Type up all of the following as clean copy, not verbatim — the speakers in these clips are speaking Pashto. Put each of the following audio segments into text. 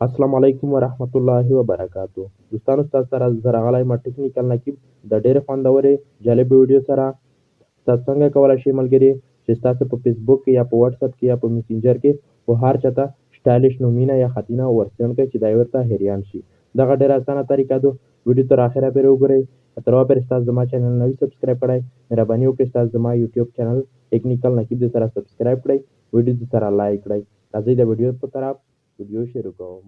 السلام علیکم ورحمت الله وبرکاتو. دوستانو ستاسو سره زه راغلی یم ټکنیکل نقیب د ډېرې خوندورې جالبې ویډیو سره. تاسو څنګه کولی شئ ملګري چې ستاسو په فیسبوک کې یا په واتساپ کې یا په میسنجر کې په هر چاته سټایلش نومونه یا خطونه ورسند کړئ چې دی ورته حیران شي. دغه ډېره اسانه طریقه ده. ویډیو تر اخره پورې وګورئ. که تر اوسه پورې ستاسو زما چینل نه وي سبسکرایب کړی، مهرباني وکړئ ستاسو زما یوټیوب چینل ټکنیکل نقیب د سره سبسکرایب کړئ، ویډیو د سره لایک کړئ. راځئ د ویډیو په طرف ویډیو شروع کوم.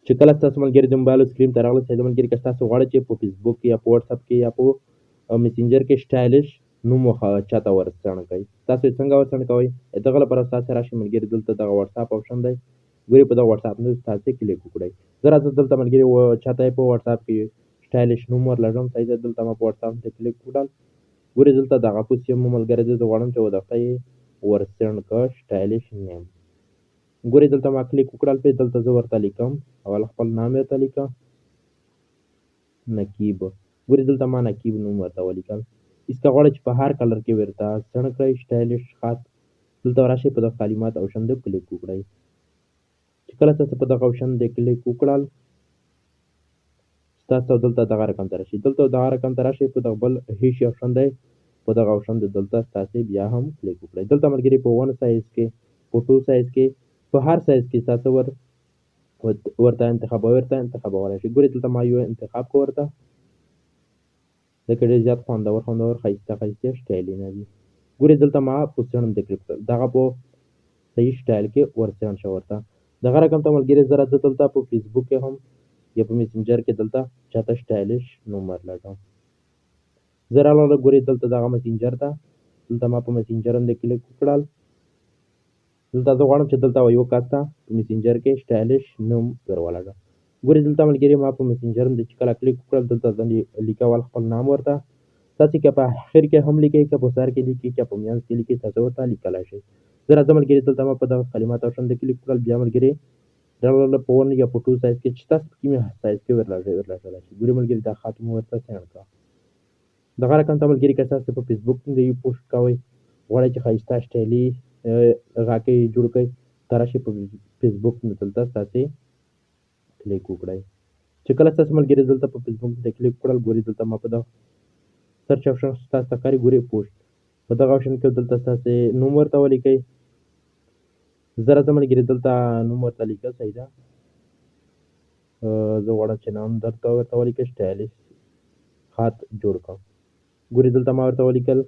چې کله ستاسو ملګري د موبایل سکرین ته راغله ساده ملګري که تاسو غواړئ چې په فیسبوک کې یا په واتساپ کې یا په میسنجر کې سټایلش نوم چاته ورسند کړئ. تاسو یې څنګه ورسند کوئ؟ دغه لپاره ستاسو راشئ ملګري دلته دغه واتساپ آپشن دی. ګورئ په دغه واتساپ نه تاسو کلیک وکړئ. زه راځم دلته ملګري چاته په واتساپ کې سټایلش نوم ورلږم. صحیح ده. دلته ما په واتساپ ته کلیک وکړل. ګورئ دلته دغه پوس یم ملګري زه غواړم چې ودغه یې ورسند کړه سټایلش نیم. ګورئ دلته ما کلیک وکړل پې دلته زه ورته لیکم اول خپل نام ورته لیکم نقیب. ګورئ دلته ما نقیب نوم ورته ولیکل. اسکه غواړئ چې په هر کلر کې ورته سند کړئ سټایلش خط. دلته راشئ په دغه کلمات آپشن دی کلیک وکړئ. چې کله تاسو په دغه آپشن دی کلیک وکړل ستاسو دلته دغه رقم ته راشئ. دلته دغه رقم ته راشئ په دغه بل هیڅ آپشن دی په دغه آپشن دی دلته تاسو بیا هم کلیک وکړئ. دلته ملګري په 1 سایز کې په 2 سایز کې په هر سایز کې تاسو ورته انتخابولی شئ. ګورئ دلته ما یو انتخاب کړ ورته ځکه ډېر زیات خوندور ښایسته سټایلونه دي. ګورئ دلته ما په سند کلیک کړل دغه په صحیح سټایل کې ورسند شو ورته. دغه رقم ته ملګري زه راځه دلته په فیسبوک کې هم یا په میسنجر کې دلته چاته سټایلش نوم ورلږم. زه راغلم ګورئ دلته دغه میسنجر ته دلته ما په میسنجر هم کلیک وکړل. دلته زه غواړم چې دلته یو کس ته په میسنجر کې سټایلش نوم ورولږم. ګورئ دلته ملګري ما په میسنجر هم چې کله کلیک وکړل دلته لیکول خپل نام ورته تاسو که په اخر کې هم لیکئ که په سر کې لیکئ که په میانځ کې لیکئ تاسو ورته لیکلی شئ. زه راځم ملګري دلته ما په دغه کلمات آپشن دی کلیک وکړل. بیا ملګري راغله په 1 یا په 2 سایز کې چې تاسو په کومې سایز کې ورلږلی شئ. ګورئ ملګري دا خط مو ورته سند کړه. دغه رقم ته ملګري که تاسو په فیسبوک کې پوسټ کوئ غواړئ چې ښایسته سټایلي غاکې جوړ کړئ ته راشئ په فیسبوک دلته تاسې کلیک وکړئ. چې کله ستاسو ملګري دلته په فیسبوک ته کلیک وکړل ګورئ دلته ما په دغه سرچ آپشن ستاسو ته ښکاري ګورئ پوسټ په دغه آپشن کې دلته ستاسې نوم ورته ولیکئ. زه راځم ملګري دلته نوم ورته لیکل صحیح ده. زه غواړم چې نام ورته ولیکئ سټایلش خط جوړ کړم. ګورئ دلته ما ورته ولیکل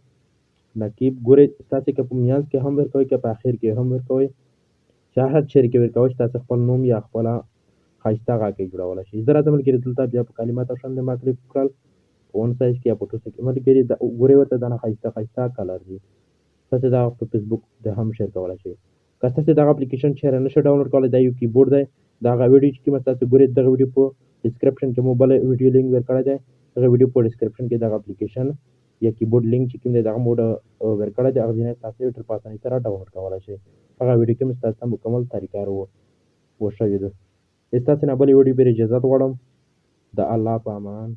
نقیب. ګورئ ستاسې که په میانځ کې هم ورکوئ که په اخر کې هم ورکوئ چې هر چیرې کې ورکوئ چې تاسو خپل نوم یا خپله ښایسته غاکې جوړولی شئ. زه راځم ملګري دلته بیا په کلمات آپشن دی ما کلیک وکړل په 1 سایز کې یا په 2 سایز کې ملګري ګورئ ورته دا ښایسته کلر دي. تاسو دا په فیسبوک د هم شیر کولی شئ. که تاسو دغه اپلیکیشن شیر نه شئ ډاونلوډ کولی دا یو کیبورډ دی. د هغه ویډیو چې کومه تاسو ګورئ دغه ویډیو په ډسکرپشن کې مو بله ویډیو لینک ورکړی دی. دغه ویډیو په ډسکرپشن کې دغه اپلیکیشن یا کیبورډ لینک چې کوم دی دغه مو ورکړی دی هغه ځینې تاسو یې په اسانۍ سره ډاونلوډ کولی شئ. هغه ویډیو کې مې ستاسو ته مکمل طریقه وښوې ده. ستاسو نه بلې ویډیو پرې اجازت غواړم. د الله په امان.